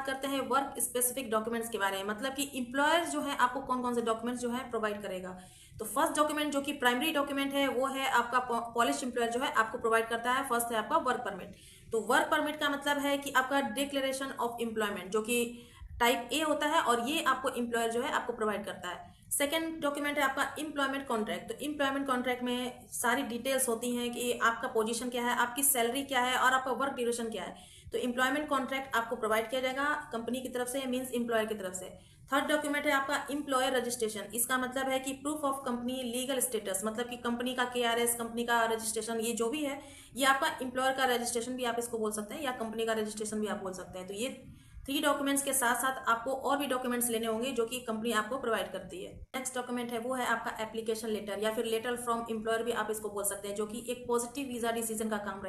करते हैं work specific documents के बारे में, मतलब कि एम्प्लॉयर जो है आपको कौन कौन से डॉक्यूमेंट्स जो है प्रोवाइड करेगा। तो फर्स्ट डॉक्यूमेंट जो कि प्राइमरी डॉक्यूमेंट है वो है आपका पॉलिश एम्प्लॉयर जो है आपको प्रोवाइड करता है। फर्स्ट है आपका वर्क परमिट। तो वर्क परमिट का मतलब है कि आपका डिक्लेरेशन ऑफ एम्प्लॉयमेंट जो कि टाइप ए होता है, और ये आपको एम्प्लॉयर जो है आपको प्रोवाइड करता है। सेकेंड डॉक्यूमेंट है आपका एम्प्लॉयमेंट कॉन्ट्रैक्ट। तो एम्प्लॉयमेंट कॉन्ट्रैक्ट में सारी डिटेल्स होती हैं कि आपका पोजीशन क्या है, आपकी सैलरी क्या है और आपका वर्क ड्यूरेशन क्या है। तो एम्प्लॉयमेंट कॉन्ट्रैक्ट आपको प्रोवाइड किया जाएगा कंपनी की तरफ से, मींस एम्प्लॉयर की तरफ से। थर्ड डॉक्यूमेंट है आपका एम्प्लॉयर रजिस्ट्रेशन। इसका मतलब है कि proof of company legal status, मतलब कि कंपनी का केआरएस, कंपनी का रजिस्ट्रेशन, ये जो भी है ये आपका एम्प्लॉयर का रजिस्ट्रेशन भी आप इसको बोल सकते हैं, या कंपनी का रजिस्ट्रेशन भी आप बोल सकते हैं। तो ये 3 डॉक्यूमेंट्स के साथ साथ आपको और भी डॉक्यूमेंट्स लेने होंगे जो कि कंपनी आपको प्रोवाइड करती है। नेक्स्ट डॉक्यूमेंट है वो है आपका एप्लीकेशन लेटर, या फिर लेटर फ्रॉम एम्प्लॉयर भी आप इसको बोल सकते हैं, जो कि एक पॉजिटिव वीजा डिसीजन का काम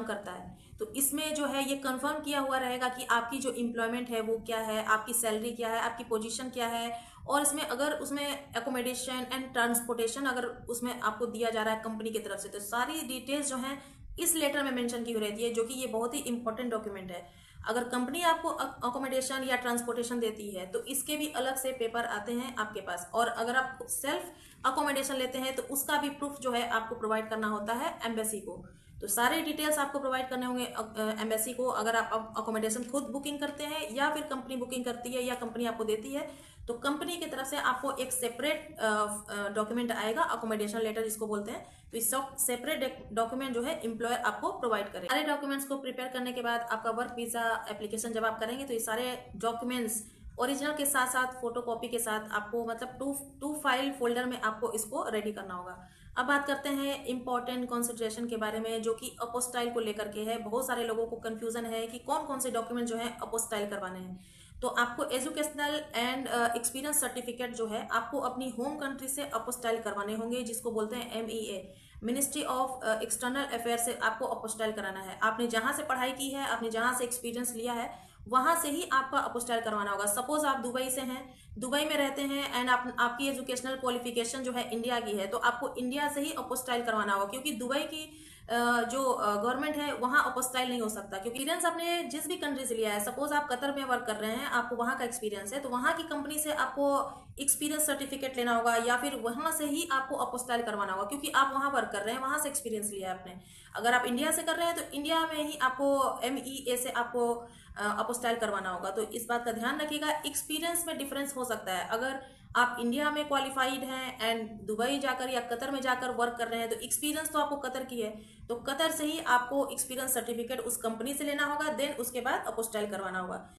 करता है। तो इसमें जो है ये कंफर्म किया हुआ रहेगा कि आपकी जो एम्प्लॉयमेंट है वो क्या है, आपकी सैलरी क्या है, आपकी पोजीशन क्या है, और इसमें अगर उसमें एकोमोडेशन एंड ट्रांसपोर्टेशन अगर उसमें आपको दिया जा रहा है कंपनी की तरफ से, तो सारी डिटेल्स जो हैं इस लेटर में मेंशन की हुई रहती है, जो कि ये बहुत ही इंपॉर्टेंट डॉक्यूमेंट है। अगर कंपनी आपको अकोमोडेशन या ट्रांसपोर्टेशन देती है तो इसके भी अलग से पेपर आते हैं आपके पास, और अगर आप सेल्फ अकोमोडेशन लेते हैं तो उसका भी प्रूफ जो है आपको प्रोवाइड करना होता है एम्बेसी को। तो सारे डिटेल्स आपको प्रोवाइड करने होंगे एम्बेसी को, अगर आप अकोमोडेशन खुद बुकिंग करते हैं या फिर कंपनी बुकिंग करती है या कंपनी आपको देती है, तो कंपनी की तरफ से आपको एक सेपरेट डॉक्यूमेंट आएगा, अकोमोडेशन लेटर जिसको बोलते हैं। तो इस सेपरेट डॉक्यूमेंट जो है एम्प्लॉयर आपको प्रोवाइड करेगा। सारे डॉक्यूमेंट्स को प्रिपेयर करने के बाद आपका वर्क वीजा एप्लीकेशन जब आप करेंगे तो ये सारे डॉक्यूमेंट्स ओरिजिनल के साथ साथ फोटोकॉपी के साथ आपको, मतलब टू फाइल फोल्डर में आपको इसको रेडी करना होगा। अब बात करते हैं इंपॉर्टेंट कंसिडरेशन के बारे में, जो कि अपोस्टाइल को लेकर के है। बहुत सारे लोगों को कंफ्यूजन है कि कौन कौन से डॉक्यूमेंट जो है अपोस्टाइल करवाने हैं। तो आपको एजुकेशनल एंड एक्सपीरियंस सर्टिफिकेट जो है आपको अपनी होम कंट्री से अपोस्टाइल करवाने होंगे, जिसको बोलते हैं MEA, ministry of external affair से आपको अपोस्टाइल कराना है। आपने जहां से पढ़ाई की है, आपने जहां से एक्सपीरियंस लिया है, वहां से ही आपका अपोस्टाइल करवाना होगा। सपोज आप दुबई से हैं, दुबई में रहते हैं, एंड आपकी एजुकेशनल क्वालिफिकेशन जो है इंडिया की है, तो आपको इंडिया से ही अपोस्टाइल करवाना होगा, क्योंकि दुबई की जो गवर्नमेंट है वहां अपोस्टाइल नहीं हो सकता। क्योंकि एक्सपीरियंस आपने जिस भी कंट्री से लिया है, सपोज आप कतर में वर्क कर रहे हैं, आपको वहां का एक्सपीरियंस है, तो वहां की कंपनी से आपको एक्सपीरियंस सर्टिफिकेट लेना होगा, या फिर वहां से ही आपको अपोस्टाइल करवाना होगा, क्योंकि आप वहां वर्क कर रहे हैं, वहां से एक्सपीरियंस लिया है आपने। अगर आप इंडिया से कर रहे हैं तो इंडिया में ही आपको MEA से आपको अपोस्टाइल करवाना होगा। तो इस बात का ध्यान रखिएगा, एक्सपीरियंस में डिफरेंस हो सकता है। अगर आप इंडिया में क्वालिफाइड हैं एंड दुबई जाकर या कतर में जाकर वर्क कर रहे हैं, तो एक्सपीरियंस तो आपको कतर की है, तो कतर से ही आपको एक्सपीरियंस सर्टिफिकेट उस कंपनी से लेना होगा, देन उसके बाद अपोस्टाइल करवाना होगा।